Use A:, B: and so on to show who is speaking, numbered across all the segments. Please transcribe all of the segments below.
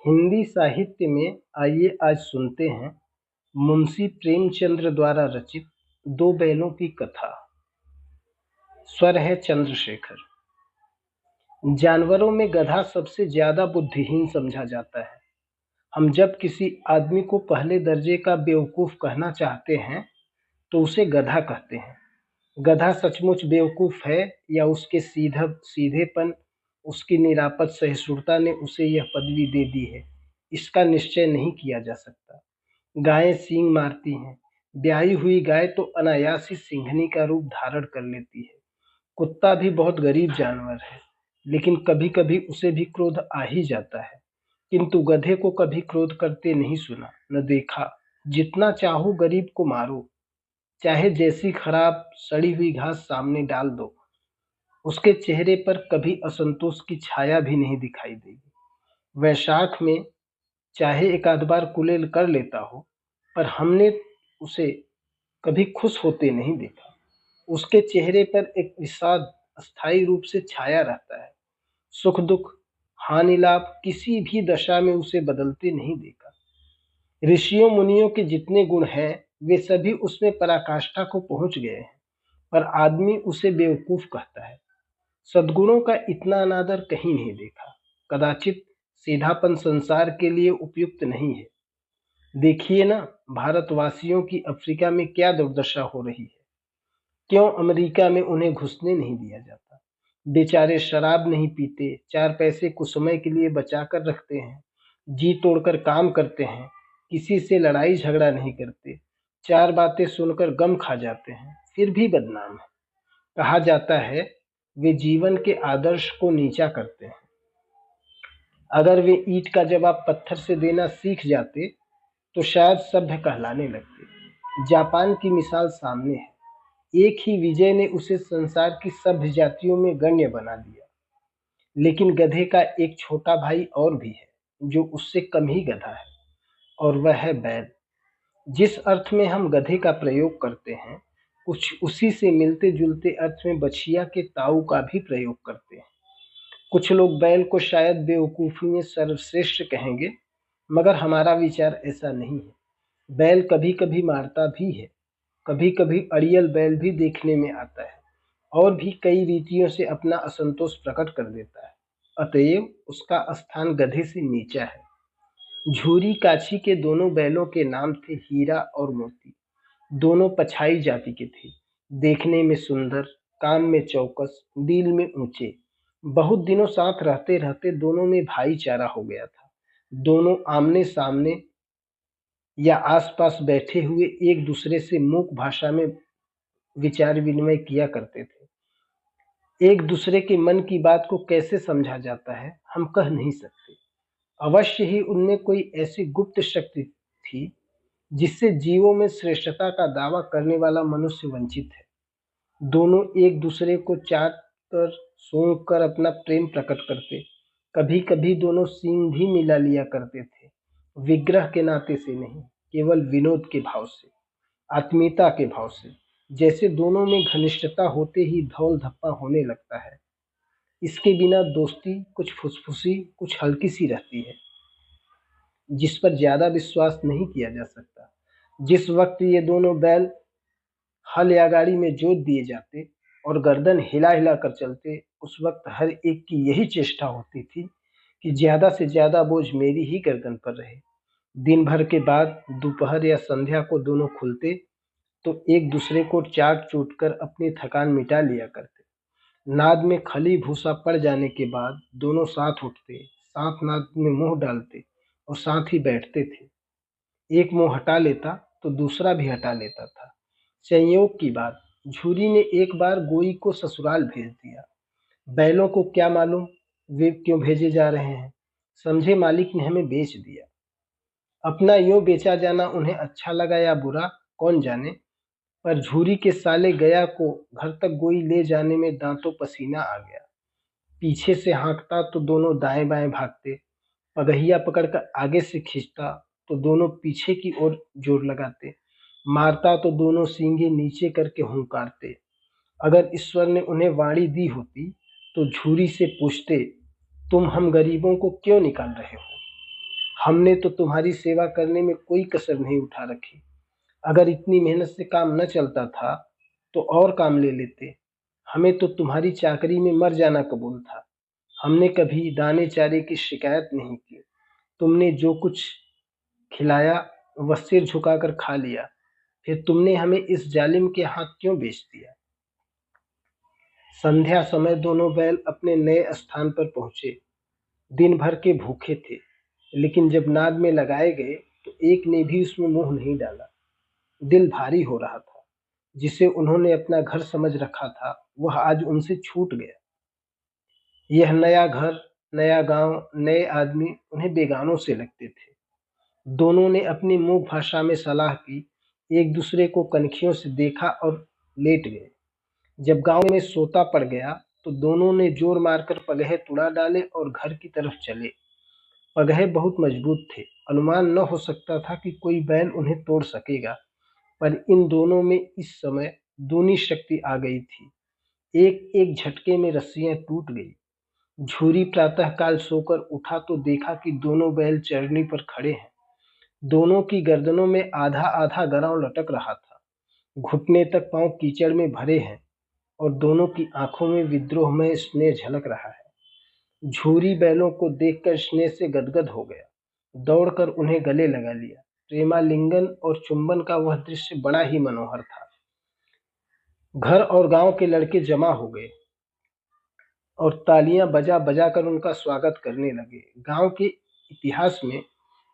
A: हिंदी साहित्य में आइए आज सुनते हैं मुंशी प्रेमचंद्र द्वारा रचित दो बैलों की कथा। स्वर है चंद्रशेखर। जानवरों में गधा सबसे ज्यादा बुद्धिहीन समझा जाता है। हम जब किसी आदमी को पहले दर्जे का बेवकूफ कहना चाहते हैं तो उसे गधा कहते हैं। गधा सचमुच बेवकूफ है या उसके सीधेपन, उसकी निरापद सहिष्णुता ने उसे यह पदवी दे दी है, इसका निश्चय नहीं किया जा सकता। गायें सींग मारती हैं। ब्याही हुई गाय तो अनायास ही सिंघनी का रूप धारण कर लेती है। कुत्ता भी बहुत गरीब जानवर है, लेकिन कभी कभी उसे भी क्रोध आ ही जाता है। किंतु गधे को कभी क्रोध करते नहीं सुना, न देखा। जितना चाहो गरीब को मारो, चाहे जैसी खराब सड़ी हुई घास सामने डाल दो, उसके चेहरे पर कभी असंतोष की छाया भी नहीं दिखाई देगी। वैशाख में चाहे एक आध बार कुलेल कर लेता हो, पर हमने उसे कभी खुश होते नहीं देखा। उसके चेहरे पर एक विषाद अस्थायी रूप से छाया रहता है। सुख दुख, हानि लाभ किसी भी दशा में उसे बदलते नहीं देखा। ऋषियों मुनियों के जितने गुण हैं वे सभी उसमें पराकाष्ठा को पहुंच गए हैं, पर आदमी उसे बेवकूफ कहता है। सद्गुणों का इतना अनादर कहीं नहीं देखा। कदाचित सीधापन संसार के लिए उपयुक्त नहीं है। देखिए ना, भारतवासियों की अफ्रीका में क्या दुर्दशा हो रही है। क्यों अमेरिका में उन्हें घुसने नहीं दिया जाता। बेचारे शराब नहीं पीते, चार पैसे कुछ समय के लिए बचा कर रखते हैं, जी तोड़कर काम करते हैं, किसी से लड़ाई झगड़ा नहीं करते, चार बातें सुनकर गम खा जाते हैं, फिर भी बदनाम है। कहा जाता है वे जीवन के आदर्श को नीचा करते हैं। अगर वे ईंट का जवाब पत्थर से देना सीख जाते तो शायद सभ्य कहलाने लगते। जापान की मिसाल सामने है। एक ही विजय ने उसे संसार की सभ्य जातियों में गण्य बना दिया। लेकिन गधे का एक छोटा भाई और भी है, जो उससे कम ही गधा है, और वह है बैल। जिस अर्थ में हम गधे का प्रयोग करते हैं, कुछ उसी से मिलते जुलते अर्थ में बछिया के ताऊ का भी प्रयोग करते हैं। कुछ लोग बैल को शायद बेवकूफी में सर्वश्रेष्ठ कहेंगे, मगर हमारा विचार ऐसा नहीं है। बैल कभी कभी मारता भी है, कभी कभी अड़ियल बैल भी देखने में आता है, और भी कई रीतियों से अपना असंतोष प्रकट कर देता है। अतएव उसका स्थान गधे से नीचा है। झूरी काछी के दोनों बैलों के नाम थे हीरा और मोती। दोनों पछाई जाति के थे, देखने में सुंदर, काम में चौकस, दिल में ऊंचे। बहुत दिनों साथ रहते रहते दोनों में भाईचारा हो गया था। दोनों आमने सामने या आसपास बैठे हुए एक दूसरे से मूक भाषा में विचार विनिमय किया करते थे। एक दूसरे के मन की बात को कैसे समझा जाता है हम कह नहीं सकते। अवश्य ही उनमें कोई ऐसी गुप्त शक्ति थी जिससे जीवों में श्रेष्ठता का दावा करने वाला मनुष्य वंचित है। दोनों एक दूसरे को चाट कर सूंघ कर अपना प्रेम प्रकट करते। कभी कभी दोनों सींग भी मिला लिया करते थे, विग्रह के नाते से नहीं, केवल विनोद के भाव से, आत्मीयता के भाव से। जैसे दोनों में घनिष्ठता होते ही धौल धप्पा होने लगता है। इसके बिना दोस्ती कुछ फुसफुसी, कुछ हल्की सी रहती है, जिस पर ज्यादा विश्वास नहीं किया जा सकता। जिस वक्त ये दोनों बैल हल या गाड़ी में जोत दिए जाते और गर्दन हिला हिला कर चलते, उस वक्त हर एक की यही चेष्टा होती थी कि ज्यादा से ज्यादा बोझ मेरी ही गर्दन पर रहे। दिन भर के बाद दोपहर या संध्या को दोनों खुलते तो एक दूसरे को चाट चूट कर अपनी थकान मिटा लिया करते। नाद में खली भूसा पड़ जाने के बाद दोनों साथ उठते, साथ नाद में मुंह डालते और साथ ही बैठते थे। एक मुंह हटा लेता तो दूसरा भी हटा लेता था। संयोग की बात, झूरी ने एक बार गोई को ससुराल भेज दिया। बैलों को क्या मालूम वे क्यों भेजे जा रहे हैं। समझे मालिक ने हमें बेच दिया। अपना यूं बेचा जाना उन्हें अच्छा लगा या बुरा, कौन जाने, पर झूरी के साले गया को घर तक गोई ले जाने में दांतों पसीना आ गया। पीछे से हाँकता तो दोनों दाएं बाएं भागते, पगहिया पकड़कर आगे से खींचता तो दोनों पीछे की ओर जोर लगाते, मारता तो दोनों सींगे नीचे करके हुंकारते। अगर ईश्वर ने उन्हें वाणी दी होती तो झूरी से पूछते, तुम हम गरीबों को क्यों निकाल रहे हो। हमने तो तुम्हारी सेवा करने में कोई कसर नहीं उठा रखी। अगर इतनी मेहनत से काम न चलता था तो और काम ले लेते। हमें तो तुम्हारी चाकरी में मर जाना कबूल था। हमने कभी दाने चारे की शिकायत नहीं की। तुमने जो कुछ खिलाया वह सिर झुकाकर खा लिया। फिर तुमने हमें इस जालिम के हाथ क्यों बेच दिया? संध्या समय दोनों बैल अपने नए स्थान पर पहुंचे। दिन भर के भूखे थे, लेकिन जब नाद में लगाए गए तो एक ने भी उसमें मुंह नहीं डाला। दिल भारी हो रहा था। जिसे उन्होंने अपना घर समझ रखा था वह आज उनसे छूट गया। यह नया घर, नया गांव, नए आदमी उन्हें बेगानों से लगते थे। दोनों ने अपनी मूक भाषा में सलाह की, एक दूसरे को कनखियों से देखा और लेट गए। जब गांव में सोता पड़ गया तो दोनों ने जोर मारकर पगहे तुड़ा डाले और घर की तरफ चले। पगहे बहुत मजबूत थे, अनुमान न हो सकता था कि कोई बैल उन्हें तोड़ सकेगा, पर इन दोनों में इस समय दूनी शक्ति आ गई थी। एक एक झटके में रस्सियां टूट गई। झूरी प्रातःकाल सोकर उठा तो देखा कि दोनों बैल चरनी पर खड़े हैं। दोनों की गर्दनों में आधा आधा गराव लटक रहा था। घुटने तक पांव कीचड़ में भरे हैं और दोनों की आंखों में विद्रोहमय स्नेह झलक रहा है। झूरी बैलों को देखकर स्नेह से गदगद हो गया। दौड़कर उन्हें गले लगा लिया। प्रेमालिंगन और चुंबन का वह दृश्य बड़ा ही मनोहर था। घर और गांव के लड़के जमा हो गए और तालियां बजा बजा कर उनका स्वागत करने लगे। गांव के इतिहास में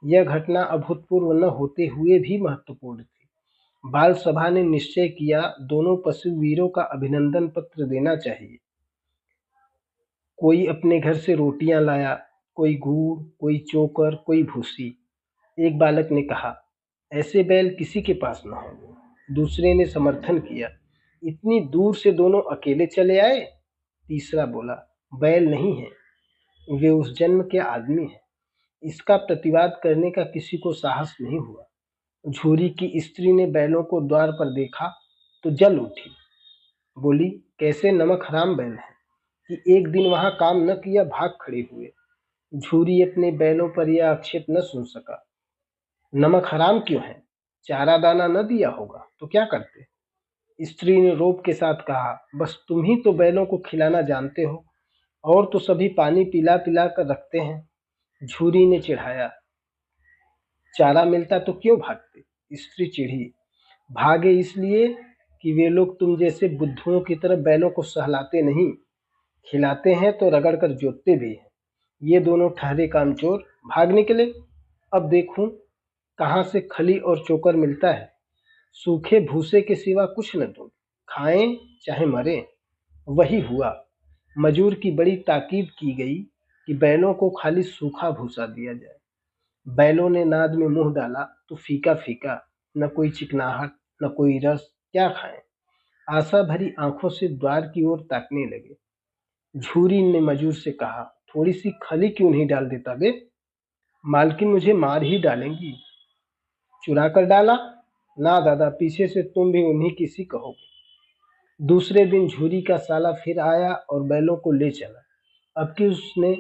A: यह घटना अभूतपूर्व न होते हुए भी महत्वपूर्ण थी। बाल सभा ने निश्चय किया, दोनों पशु वीरों का अभिनंदन पत्र देना चाहिए। कोई अपने घर से रोटियां लाया, कोई गुड़, कोई चोकर, कोई भूसी। एक बालक ने कहा, ऐसे बैल किसी के पास न हो। दूसरे ने समर्थन किया, इतनी दूर से दोनों अकेले चले आए। तीसरा बोला, बैल नहीं है, वे उस जन्म के आदमी हैं। इसका प्रतिवाद करने का किसी को साहस नहीं हुआ। झूरी की स्त्री ने बैलों को द्वार पर देखा तो जल उठी। बोली, कैसे नमक हराम बैल हैं कि एक दिन वहां काम न किया भाग खड़े हुए। झूरी अपने बैलों पर यह आक्षेप न सुन सका। नमक हराम क्यों है? चारा दाना न दिया होगा तो क्या करते? स्त्री ने रोब के साथ कहा, बस तुम ही तो बैलों को खिलाना जानते हो, और तो सभी पानी पिला पिला कर रखते हैं। झूरी ने चिढ़ाया, चारा मिलता तो क्यों भागते? स्त्री चिढ़ी, भागे इसलिए कि वे लोग तुम जैसे बुद्धुओं की तरह बैलों को सहलाते नहीं, खिलाते हैं तो रगड़ कर जोतते भी हैं। ये दोनों ठहरे कामचोर भाग निकले। अब देखूं कहाँ से खली और चोकर मिलता है। सूखे भूसे के सिवा कुछ न दो, खाएं चाहे मरें। वही हुआ। मजूर की बड़ी ताकीद की गई कि बैलों को खाली सूखा भूसा दिया जाए। बैलों ने नाद में मुंह डाला तो फीका फीका, न कोई चिकनाहट, न कोई रस। क्या खाएं? आशा भरी आंखों से द्वार की ओर ताकने लगे। झूरी ने मजूर से कहा, थोड़ी सी खली क्यों नहीं डाल देता बे? मालकिन मुझे मार ही डालेंगी। चुरा कर डाला? ना दादा, पीछे से तुम भी उन्हीं की सी कहोगे। दूसरे दिन झूरी का साला फिर आया और बैलों को ले चला। अब कि उसने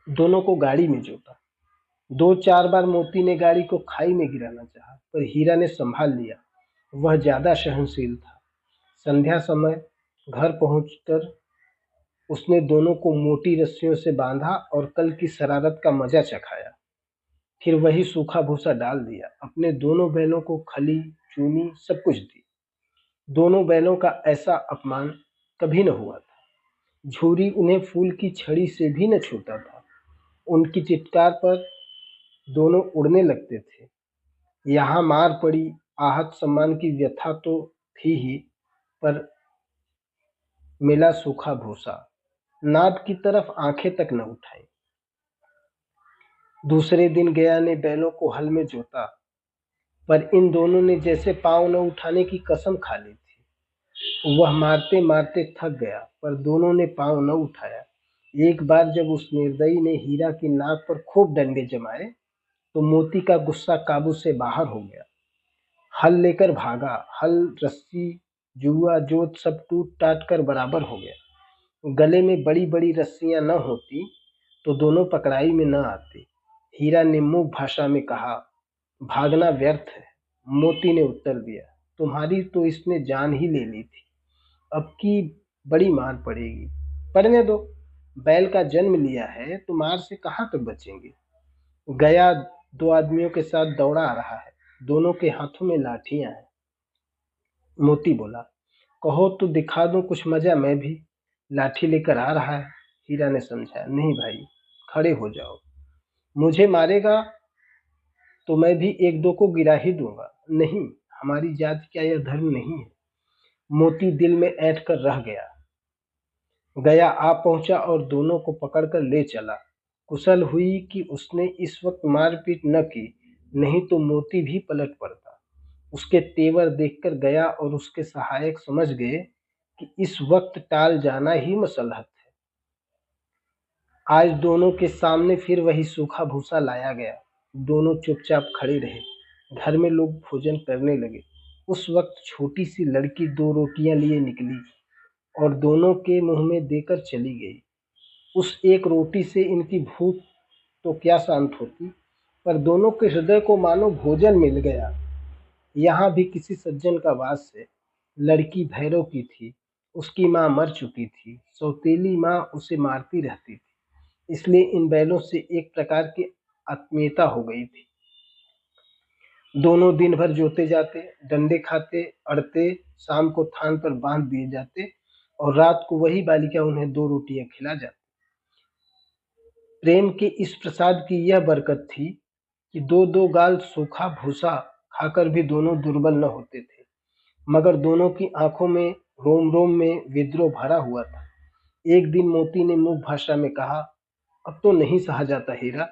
A: दोनों को गाड़ी में जोता। दो चार बार मोती ने गाड़ी को खाई में गिराना चाहा, पर हीरा ने संभाल लिया। वह ज्यादा सहनशील था। संध्या समय घर पहुंचकर उसने दोनों को मोटी रस्सियों से बांधा और कल की शरारत का मजा चखाया। फिर वही सूखा भूसा डाल दिया। अपने दोनों बैलों को खली, चूनी सब कुछ दी। दोनों बैलों का ऐसा अपमान कभी न हुआ था। झूरी उन्हें फूल की छड़ी से भी न छूता था। उनकी चित्कार पर दोनों उड़ने लगते थे। यहाँ मार पड़ी, आहत सम्मान की व्यथा तो थी ही, पर मिला सूखा भूसा। नाद की तरफ आंखें तक न उठाई। दूसरे दिन गया ने बैलों को हल में जोता, पर इन दोनों ने जैसे पांव न उठाने की कसम खा ली थी। वह मारते मारते थक गया, पर दोनों ने पांव न उठाया। एक बार जब उस निर्दयी ने हीरा की नाक पर खूब डंडे जमाए तो मोती का गुस्सा काबू से बाहर हो गया। हल लेकर भागा। हल, रस्सी, जुआ, जोत सब टूट टाट कर बराबर हो गया। गले में बड़ी बड़ी रस्सियां न होती तो दोनों पकड़ाई में न आते। हीरा ने मूक भाषा में कहा, भागना व्यर्थ है। मोती ने उत्तर दिया, तुम्हारी तो इसने जान ही ले ली थी, अब की बड़ी मार पड़ेगी। पढ़ने दो, बैल का जन्म लिया है तो मार से कहाँ तक बचेंगे। गया दो आदमियों के साथ दौड़ा आ रहा है, दोनों के हाथों में लाठियां हैं। मोती बोला, कहो तो दिखा दूं कुछ मजा मैं भी। लाठी लेकर आ रहा है। हीरा ने समझाया, नहीं भाई, खड़े हो जाओ। मुझे मारेगा तो मैं भी एक दो को गिरा ही दूंगा। नहीं, हमारी जाति का यह धर्म नहीं है। मोती दिल में ऐंठ कर रह गया। गया आ पहुंचा और दोनों को पकड़कर ले चला। कुशल हुई कि उसने इस वक्त मारपीट न की, नहीं तो मोती भी पलट पड़ता। उसके तेवर देखकर गया और उसके सहायक समझ गए कि इस वक्त टाल जाना ही मसलहत है। आज दोनों के सामने फिर वही सूखा भूसा लाया गया। दोनों चुपचाप खड़े रहे। घर में लोग भोजन करने लगे। उस वक्त छोटी सी लड़की दो रोटियां लिए निकली और दोनों के मुंह में देकर चली गई। उस एक रोटी से इनकी भूख तो क्या शांत होती, पर दोनों के हृदय को मानो भोजन मिल गया। यहाँ भी किसी सज्जन का वास है। लड़की भैरव की थी, उसकी माँ मर चुकी थी, सौतेली माँ उसे मारती रहती थी, इसलिए इन बैलों से एक प्रकार की आत्मीयता हो गई थी। दोनों दिन भर जोते जाते, डंडे खाते, अड़ते, शाम को थान पर बांध दिए जाते और रात को वही बालिका उन्हें दो रोटियां खिला जाती। प्रेम के इस प्रसाद की यह बरकत थी कि दो दो गाल सूखा भूसा खाकर भी दोनों दुर्बल न होते थे, मगर दोनों की आंखों में, रोम रोम में विद्रोह भरा हुआ था। एक दिन मोती ने मुख भाषा में कहा, अब तो नहीं सहा जाता हीरा,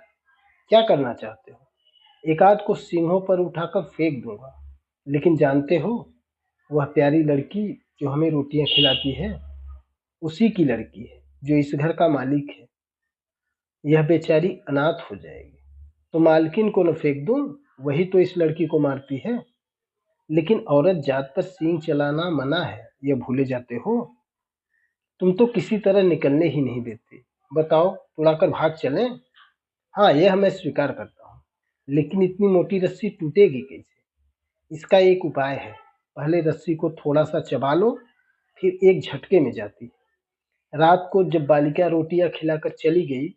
A: क्या करना चाहते हो। एक आध को सींगों पर उठाकर फेंक दूंगा, लेकिन जानते हो, वह प्यारी लड़की जो हमें रोटियां खिलाती है, उसी की लड़की है जो इस घर का मालिक है। यह बेचारी अनाथ हो जाएगी तो मालकिन को न फेंक दूं, वही तो इस लड़की को मारती है। लेकिन औरत जात पर सींग चलाना मना है, यह भूले जाते हो। तुम तो किसी तरह निकलने ही नहीं देते। बताओ, उड़ाकर भाग चलें। हाँ, यह मैं स्वीकार करता हूँ, लेकिन इतनी मोटी रस्सी टूटेगी कैसे। इसका एक उपाय है। पहले रस्सी को थोड़ा सा चबा लो, फिर एक झटके में जाती है। रात को जब बालिका रोटियां खिलाकर चली गई,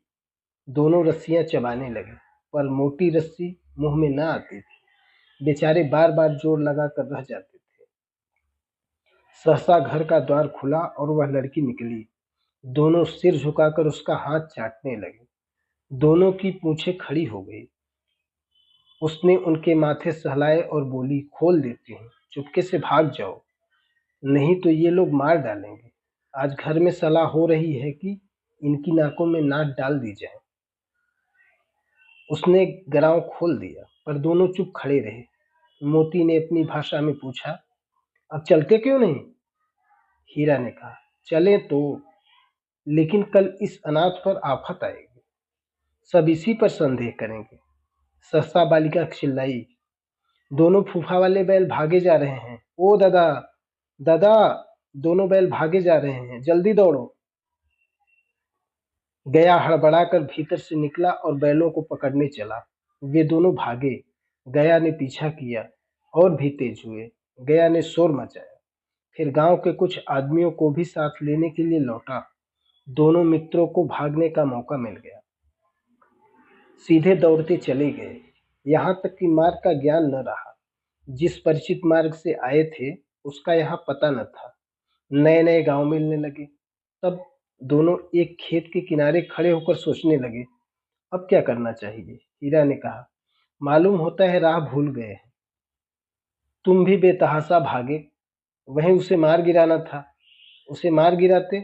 A: दोनों रस्सियां चबाने लगे, पर मोटी रस्सी मुंह में न आती थी। बेचारे बार बार जोर लगा कर रह जाते थे। सहसा घर का द्वार खुला और वह लड़की निकली। दोनों सिर झुकाकर उसका हाथ चाटने लगे। दोनों की पूंछें खड़ी हो गई। उसने उनके माथे सहलाए और बोली, खोल देती हूँ, चुपके से भाग जाओ, नहीं तो ये लोग मार डालेंगे। आज घर में सलाह हो रही है कि इनकी नाकों में नाक डाल दी जाए। उसने गराव खोल दिया, पर दोनों चुप खड़े रहे। मोती ने अपनी भाषा में पूछा, अब चलते क्यों नहीं। हीरा ने कहा, चले तो, लेकिन कल इस अनाथ पर आफत आएगी, सब इसी पर संदेह करेंगे। सहसा बालिका चिल्लाई, दोनों फूफा वाले बैल भागे जा रहे हैं। ओ दादा, दादा, दोनों बैल भागे जा रहे हैं, जल्दी दौड़ो। गया हड़बड़ाकर भीतर से निकला और बैलों को पकड़ने चला। वे दोनों भागे। गया ने पीछा किया और भी तेज हुए। गया ने शोर मचाया, फिर गांव के कुछ आदमियों को भी साथ लेने के लिए लौटा। दोनों मित्रों को भागने का मौका मिल गया। सीधे दौड़ते चले गए, यहाँ तक कि मार्ग का ज्ञान न रहा। जिस परिचित मार्ग से आए थे, उसका यहाँ पता न था। नए नए गांव मिलने लगे। तब दोनों एक खेत के किनारे खड़े होकर सोचने लगे, अब क्या करना चाहिए। हीरा ने कहा, मालूम होता है राह भूल गए हैं। तुम भी बेतहाशा भागे, वहीं उसे मार गिराना था। उसे मार गिराते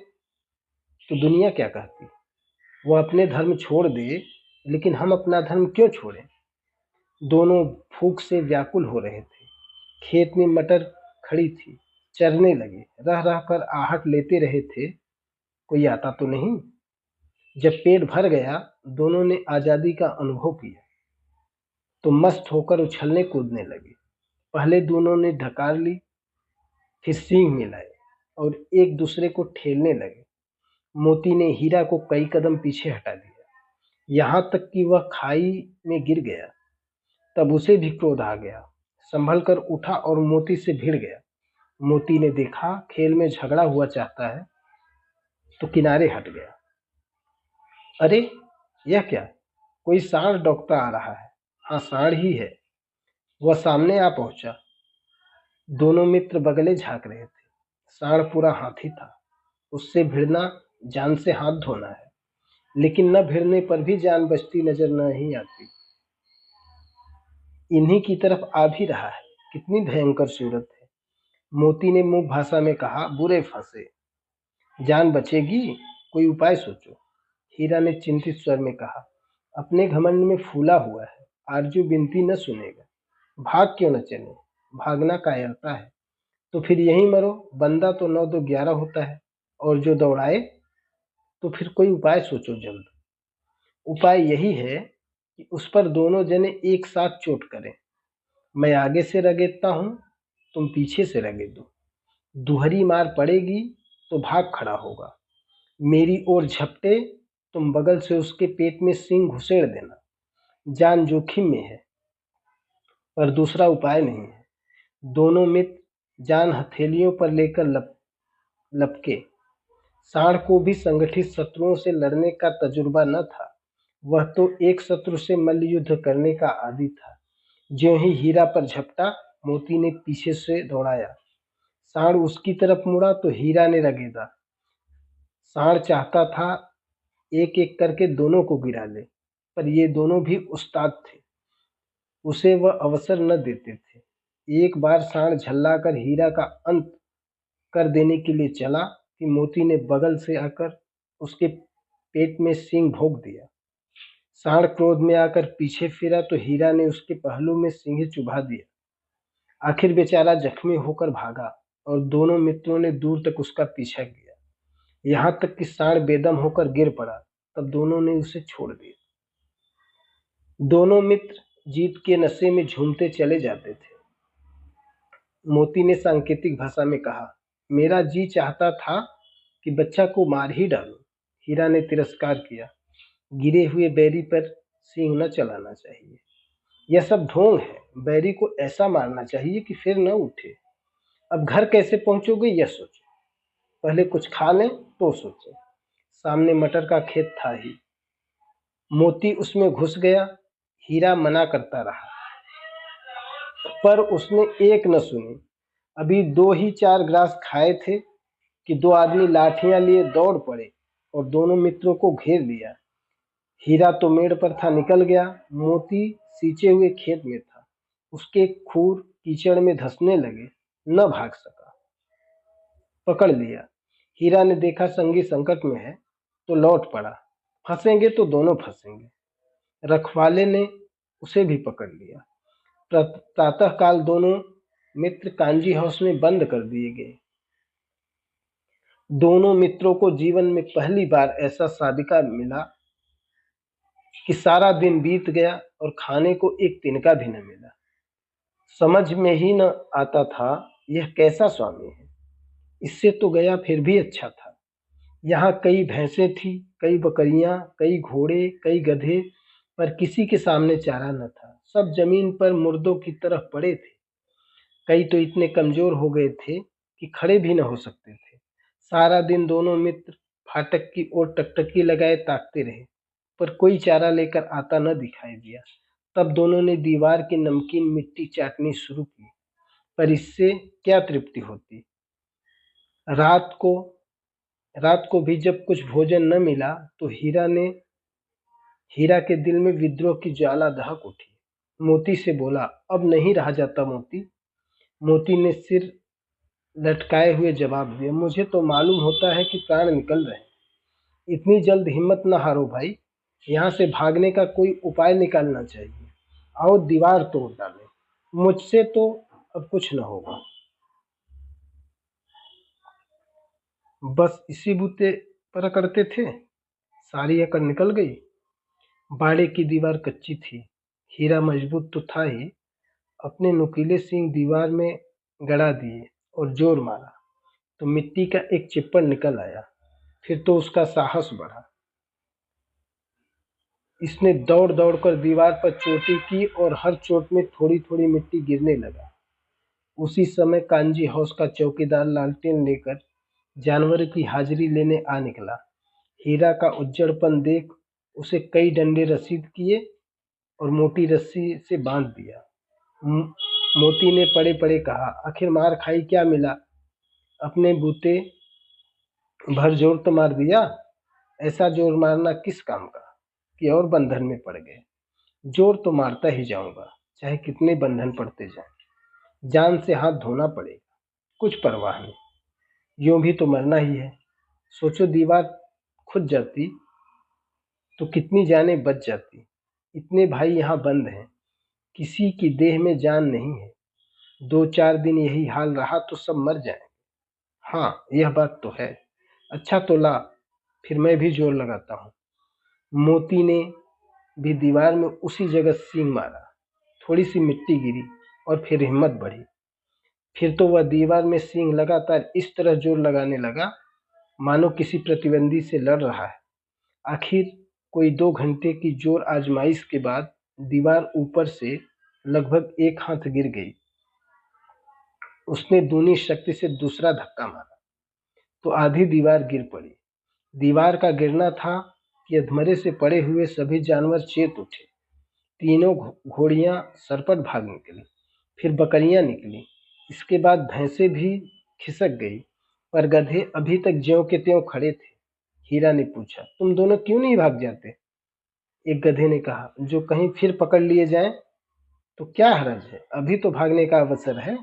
A: तो दुनिया क्या कहती। वो अपने धर्म छोड़ दे, लेकिन हम अपना धर्म क्यों छोड़ें। दोनों भूख से व्याकुल हो रहे थे। खेत में मटर खड़ी थी, चरने लगे, रह रह कर आहट लेते रहे थे, कोई आता तो नहीं। जब पेट भर गया, दोनों ने आजादी का अनुभव किया तो मस्त होकर उछलने कूदने लगे। पहले दोनों ने ढकार ली, फिर सींग मिलाए और एक दूसरे को ठेलने लगे। मोती ने हीरा को कई कदम पीछे हटा दिया। यहाँ तक कि वह खाई में गिर गया। तब उसे भी क्रोध आ गया, संभल कर उठा और मोती से भिड़ गया। मोती ने देखा खेल में झगड़ा हुआ चाहता है तो किनारे हट गया। अरे यह क्या, कोई सांड डॉक्टर आ रहा है। हाँ, सांड ही है। वह सामने आ पहुंचा। दोनों मित्र बगले झांक रहे थे। सांड पूरा हाथी था। उससे भिड़ना जान से हाथ धोना है, लेकिन न भिड़ने पर भी जान बचती नजर नहीं आती। इन्हीं की तरफ आ भी रहा है। कितनी भयंकर सूरत है। मोती ने मुंह भाषा में कहा, बुरे फंसे। जान बचेगी, कोई उपाय सोचो। हीरा ने चिंतित स्वर में कहा, अपने घमंड में फूला हुआ है, आरजू विनती न सुनेगा। भाग क्यों न चले, भागना कायरता है। तो फिर यहीं मरो, बंदा तो 9 2 11 होता है। और जो दौड़ाए, तो फिर कोई उपाय सोचो जल्द। उपाय यही है कि उस पर दोनों जने एक साथ चोट करें। मैं आगे से रगेदता हूं, तुम पीछे से रगेदो। दुहरी मार पड़ेगी तो भाग खड़ा होगा। मेरी ओर झपटे, तुम बगल से उसके पेट में सींग घुसेड़ देना। जान जोखिम में है, पर दूसरा उपाय नहीं है। दोनों मित्र जान हथेलियों पर लेकर लपके। सांड को भी संगठित शत्रुओं से लड़ने का तजुर्बा न था। वह तो एक शत्रु से मल्लयुद्ध करने का आदी था। ज्यों ही हीरा पर झपटा, मोती ने पीछे से दौड़ाया। सांड उसकी तरफ मुड़ा तो हीरा ने रगेदा। सांड चाहता था एक एक करके दोनों को गिरा ले, पर ये दोनों भी उस्ताद थे। उसे वह अवसर न देते थे। एक बार सांड झल्लाकर हीरा का अंत कर देने के लिए चला कि मोती ने बगल से आकर उसके पेट में सींग भोंक दिया। सांड क्रोध में आकर पीछे फिरा तो हीरा ने उसके पहलू में सींग चुभा दिया। आखिर बेचारा जख्मी होकर भागा और दोनों मित्रों ने दूर तक उसका पीछा किया, यहाँ तक कि सांड बेदम होकर गिर पड़ा। तब दोनों ने उसे छोड़ दिया। दोनों मित्र जीत के नशे में झूमते चले जाते थे। मोती ने सांकेतिक भाषा में कहा, मेरा जी चाहता था कि बच्चा को मार ही डालूं। हीरा ने तिरस्कार किया, गिरे हुए बैरी पर सींग न चलाना चाहिए। यह सब ढोंग है। बैरी को ऐसा मारना चाहिए कि फिर न उठे। अब घर कैसे पहुंचोगे यह सोचो। पहले कुछ खा लें तो सोचें। सामने मटर का खेत था ही। मोती उसमें घुस गया। हीरा मना करता रहा, पर उसने एक न सुनी। अभी 2 ही 4 ग्रास खाए थे कि 2 आदमी लाठियां लिए दौड़ पड़े और दोनों मित्रों को घेर लिया। हीरा तो मेड़ पर था, निकल गया। मोती सींचे हुए खेत में था। उसके खूर कीचड़ में धंसने लगे, न भाग सका। पकड़ लिया। हीरा ने देखा संगी संकट में है तो लौट पड़ा। फंसेंगे तो दोनों फंसेंगे। रखवाले ने उसे भी पकड़ लिया। प्रातःकाल दोनों मित्र कांजी हाउस में बंद कर दिए गए। दोनों मित्रों को जीवन में पहली बार ऐसा साबिका मिला कि सारा दिन बीत गया और खाने को एक तिनका भी न मिला। समझ में ही न आता था यह कैसा स्वामी है। इससे तो गया फिर भी अच्छा था। यहाँ कई भैंसें थी, कई बकरियां, कई घोड़े, कई गधे, पर किसी के सामने चारा न था। सब जमीन पर मुर्दों की तरह पड़े थे। कई तो इतने कमजोर हो गए थे कि खड़े भी न हो सकते थे। सारा दिन दोनों मित्र फाटक की ओर टकटकी लगाए ताकते रहे, पर कोई चारा लेकर आता न दिखाई दिया। तब दोनों ने दीवार की नमकीन मिट्टी चाटनी शुरू की, पर इससे क्या तृप्ति होती। रात को रात को भी जब कुछ भोजन न मिला तो हीरा के दिल में विद्रोह की ज्वाला दहक उठी। मोती से बोला, अब नहीं रहा जाता मोती। मोती ने सिर लटकाए हुए जवाब दिया, मुझे तो मालूम होता है कि प्राण निकल रहे हैं। इतनी जल्द हिम्मत न हारो भाई। यहाँ से भागने का कोई उपाय निकालना चाहिए। आओ दीवार तोड़ डालें। मुझसे तो अब कुछ न होगा। बस इसी बूते पर करते थे, सारी अकड़ निकल गई। बाड़े की दीवार कच्ची थी। हीरा मजबूत तो था ही, अपने नुकीले सींग दीवार में गड़ा दिए और जोर मारा तो मिट्टी का एक चिप्पड़ निकल आया। फिर तो उसका साहस बढ़ा। इसने दौड़ दौड़ कर दीवार पर चोटी की और हर चोट में थोड़ी थोड़ी मिट्टी गिरने लगा। उसी समय कांजी हाउस का चौकीदार लालटेन लेकर जानवर की हाजिरी लेने आ निकला। हीरा का उज्जड़पन देख उसे कई डंडे रसीद किए और मोटी रस्सी से बांध दिया। मोती ने पड़े पड़े कहा, आखिर मार खाई क्या मिला? अपने बूते भर जोर तो मार दिया। ऐसा जोर मारना किस काम का कि और बंधन में पड़ गए। जोर तो मारता ही जाऊंगा, चाहे कितने बंधन पड़ते जाएं। जान से हाथ धोना पड़ेगा, कुछ परवाह नहीं, यूं भी तो मरना ही है। सोचो दीवार खुद जाती तो कितनी जानें बच जाती। इतने भाई यहाँ बंद हैं, किसी की देह में जान नहीं है। 2-4 दिन यही हाल रहा तो सब मर जाएंगे। हाँ, यह बात तो है। अच्छा तो ला, फिर मैं भी जोर लगाता हूँ। मोती ने भी दीवार में उसी जगह सींग मारा। थोड़ी सी मिट्टी गिरी और फिर हिम्मत बढ़ी। फिर तो वह दीवार में सींग लगातार इस तरह जोर लगाने लगा मानो किसी प्रतिद्वंदी से लड़ रहा है। आखिर कोई 2 घंटे की जोर आजमाइश के बाद दीवार ऊपर से लगभग 1 हाथ गिर गई। उसने दूनी शक्ति से दूसरा धक्का मारा तो आधी दीवार गिर पड़ी। दीवार का गिरना था कि अधमरे से पड़े हुए सभी जानवर चेत उठे। तीनों घोड़ियां सरपट भाग निकली, फिर बकरियां निकली, इसके बाद भैंसें भी खिसक गई, पर गधे अभी तक ज्यों के त्यों खड़े थे। हीरा ने पूछा, तुम दोनों क्यों नहीं भाग जाते? एक गधे ने कहा, जो कहीं फिर पकड़ लिए जाएं तो क्या हर्ज है, अभी तो भागने का अवसर है।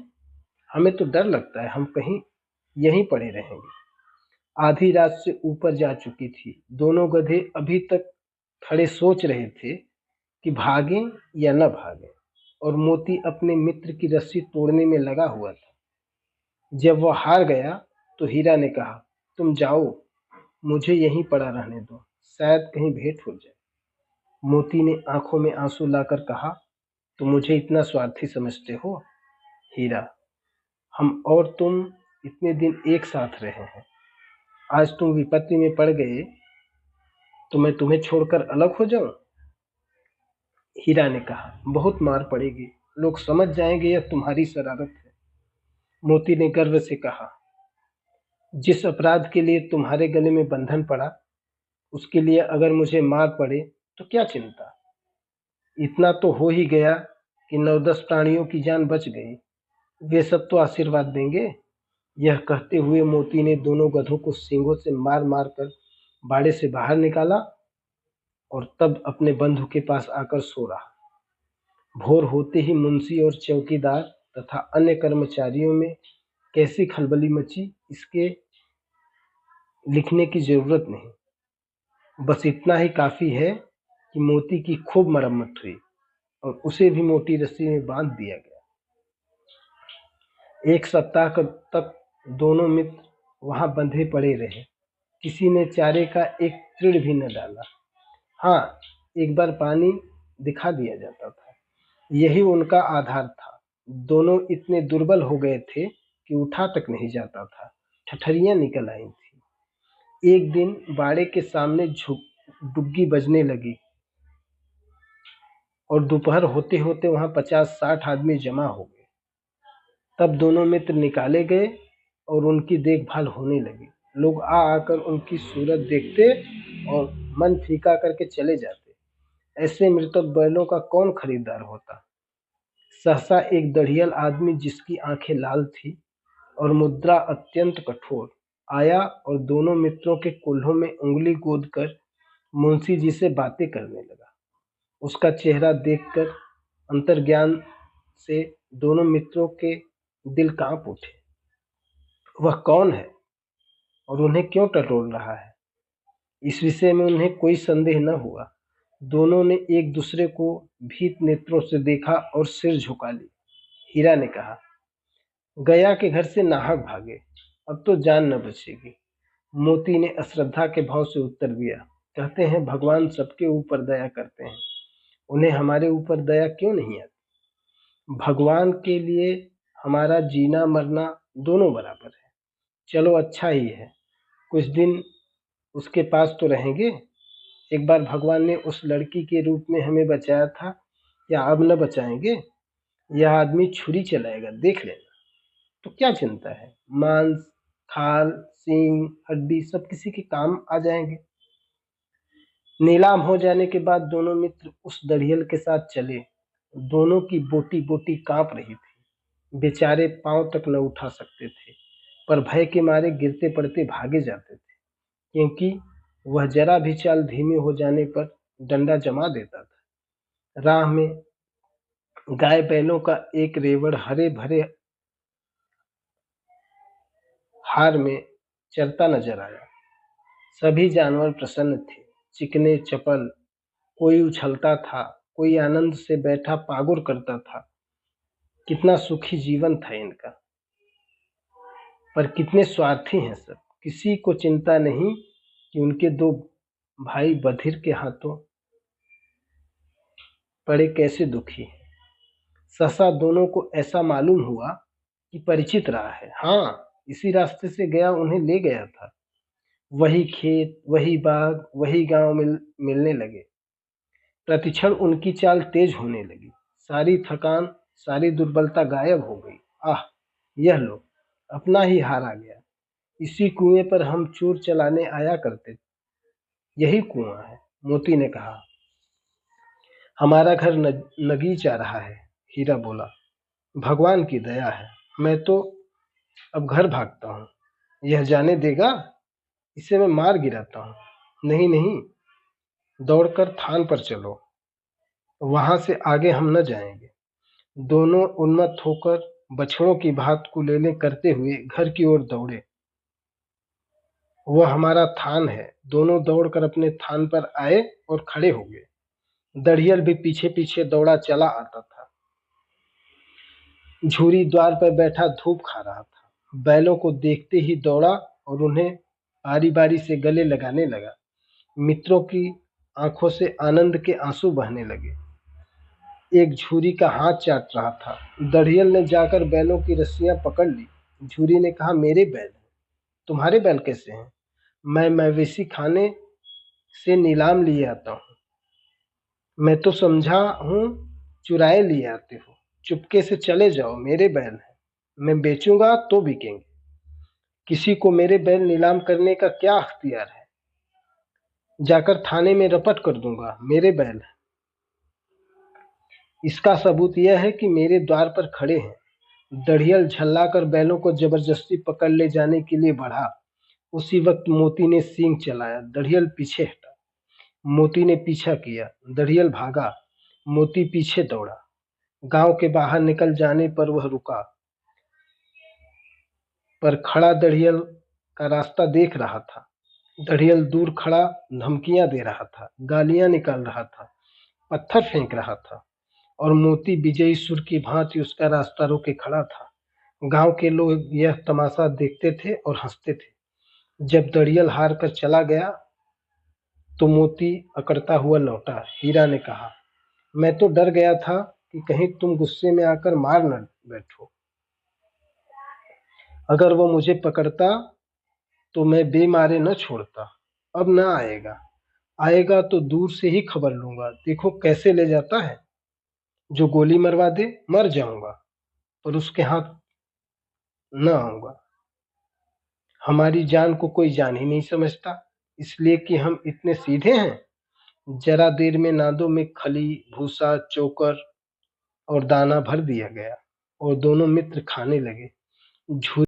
A: हमें तो डर लगता है, हम कहीं यहीं पड़े रहेंगे। आधी रात से ऊपर जा चुकी थी। दोनों गधे अभी तक खड़े सोच रहे थे कि भागें या न भागें, और मोती अपने मित्र की रस्सी तोड़ने में लगा हुआ था। जब वह हार गया तो हीरा ने कहा, तुम जाओ, मुझे यहीं पड़ा रहने दो, शायद कहीं भेंट हो जाए। मोती ने आंखों में आंसू लाकर कहा, तुम मुझे इतना स्वार्थी समझते हो? हीरा, हम और तुम इतने दिन एक साथ रहे हैं, आज तुम विपत्ति में पड़ गए तो मैं तुम्हें छोड़कर अलग हो जाऊं? हीरा ने कहा, बहुत मार पड़ेगी, लोग समझ जाएंगे यह तुम्हारी शरारत है। मोती ने गर्व से कहा, जिस अपराध के लिए तुम्हारे गले में बंधन पड़ा, उसके लिए अगर मुझे मार पड़े तो क्या चिंता। इतना तो हो ही गया कि 9-10 प्राणियों की जान बच गई, वे सब तो आशीर्वाद देंगे। यह कहते हुए मोती ने दोनों गधों को सींगों से मार मार कर बाड़े से बाहर निकाला और तब अपने बंधु के पास आकर सो रहा। भोर होते ही मुंशी और चौकीदार तथा अन्य कर्मचारियों में कैसी खलबली मची, इसके लिखने की जरूरत नहीं। बस इतना ही काफी है कि मोती की खूब मरम्मत हुई और उसे भी मोटी रस्सी में बांध दिया गया। 1 सप्ताह तक दोनों मित्र वहां बंधे पड़े रहे। किसी ने चारे का एक तृण भी न डाला। हाँ, एक बार पानी दिखा दिया जाता था, यही उनका आधार था। दोनों इतने दुर्बल हो गए थे कि उठा तक नहीं जाता था। ठठरियां निकल आई थी। एक दिन बाड़े के सामने डुग्गी बजने लगी और दोपहर होते होते वहां 50-60 आदमी जमा हो गए। तब दोनों मित्र निकाले गए और उनकी देखभाल होने लगी। लोग आ आकर उनकी सूरत देखते और मन फीका करके चले जाते। ऐसे मृतक बैलों का कौन खरीदार होता। सहसा एक दढ़ियल आदमी, जिसकी आंखें लाल थी और मुद्रा अत्यंत कठोर, आया और दोनों मित्रों के कुल्हों में उंगली गोद कर मुंशी जी से बातें करने लगा। उसका चेहरा देखकर अंतर्ज्ञान से दोनों मित्रों के दिल कांप उठे। वह कौन है और उन्हें क्यों टटोल रहा है, इस विषय में उन्हें कोई संदेह न हुआ। दोनों ने एक दूसरे को भीत नेत्रों से देखा और सिर झुका ली। हीरा ने कहा, गया के घर से नाहक भागे, अब तो जान न बचेगी। मोती ने अश्रद्धा के भाव से उत्तर दिया, कहते हैं भगवान सबके ऊपर दया करते हैं, उन्हें हमारे ऊपर दया क्यों नहीं आती। भगवान के लिए हमारा जीना मरना दोनों बराबर है। चलो अच्छा ही है, कुछ दिन उसके पास तो रहेंगे। एक बार भगवान ने उस लड़की के रूप में हमें बचाया था, या अब न बचाएंगे? यह आदमी छुरी चलाएगा, देख लेना। तो क्या चिंता है, मांस, खाल, सींग, हड्डी सब किसी के काम आ जाएंगे। नीलाम हो जाने के बाद दोनों मित्र उस दड़ियल के साथ चले। दोनों की बोटी बोटी कांप रही थी। बेचारे पांव तक न उठा सकते थे, पर भय के मारे गिरते पड़ते भागे जाते थे, क्योंकि वह जरा भी चाल धीमे हो जाने पर डंडा जमा देता था। राह में गाय बैलों का एक रेवड़ हरे भरे हार में चरता नजर आया। सभी जानवर प्रसन्न थे, चिकने चपल। कोई उछलता था, कोई आनंद से बैठा पागुर करता था। कितना सुखी जीवन था इनका। पर कितने स्वार्थी हैं सब। किसी को चिंता नहीं कि उनके दो भाई बधिर के हाथों पड़े कैसे दुखी हैं। सहसा दोनों को ऐसा मालूम हुआ कि परिचित रहा है। हाँ, इसी रास्ते से गया उन्हें ले गया था। वही खेत, वही बाग, वही गांव मिलने लगे। प्रतिक्षण उनकी चाल तेज होने लगी। सारी थकान, सारी दुर्बलता गायब हो गई। आह, यह लो, अपना ही हार आ गया। इसी कुएं पर हम चोर चलाने आया करते थे। यही कुआं है, मोती ने कहा। हमारा घर नगीच आ रहा है, हीरा बोला। भगवान की दया है, मैं तो अब घर भागता हूँ। यह जाने देगा? इसे मैं मार गिराता हूँ। नहीं नहीं, दौड़कर थान पर चलो, वहां से आगे हम न जाएंगे। दोनों उन्मत्त होकर बछड़ों की भात कुलेले करते हुए घर की ओर दौड़े। वह हमारा थान है। दोनों दौड़कर अपने थान पर आए और खड़े हो गए। दड़ियल भी पीछे पीछे दौड़ा चला आता था। झूरी द्वार पर बैठा धूप खा रहा था। बैलों को देखते ही दौड़ा और उन्हें बारी बारी से गले लगाने लगा। मित्रों की आंखों से आनंद के आंसू बहने लगे। एक झूरी का हाथ चाट रहा था। दड़ियल ने जाकर बैलों की रस्सियां पकड़ ली। झूरी ने कहा, मेरे बैल हैं। तुम्हारे बैल कैसे हैं? मैं मवेशी खाने से नीलाम लिए आता हूँ। मैं तो समझा हूँ चुराए लिए आते हो। चुपके से चले जाओ, मेरे बैल हैं। मैं बेचूंगा तो बिकेंगे। किसी को मेरे बैल नीलाम करने का क्या अख्तियार है? जाकर थाने में रपट कर दूंगा, मेरे बैल हैं। इसका सबूत यह है कि मेरे द्वार पर खड़े हैं। दड़ियल झल्लाकर बैलों को जबरदस्ती पकड़ ले जाने के लिए बढ़ा। उसी वक्त मोती ने सींग चलाया। दड़ियल पीछे हटा। मोती ने पीछा किया। दड़ियल भागा। मोती पीछे दौड़ा। गांव के बाहर निकल जाने पर वह रुका, पर खड़ा दड़ियल का रास्ता देख रहा था। दड़ियल दूर खड़ा धमकियां दे रहा था, गालियां निकाल रहा था, पत्थर फेंक रहा था, और मोती विजयी सुर की भांति उसका रास्ता रोके खड़ा था। गांव के लोग यह तमाशा देखते थे और हंसते थे। जब दड़ियल हार कर चला गया तो मोती अकड़ता हुआ लौटा। हीरा ने कहा, मैं तो डर गया था कि कहीं तुम गुस्से में आकर मार न बैठो। अगर वो मुझे पकड़ता तो मैं बेमारे न छोड़ता। अब न आएगा। आएगा तो दूर से ही खबर लूंगा। देखो कैसे ले जाता है। जो गोली मरवा दे, मर जाऊंगा, पर उसके हाथ न आऊंगा। हमारी जान को कोई जान ही नहीं समझता, इसलिए कि हम इतने सीधे हैं। जरा देर में नादों में खली, भूसा, चोकर और दाना भर दिया गया और दोनों मित्र खाने लगे। झूठ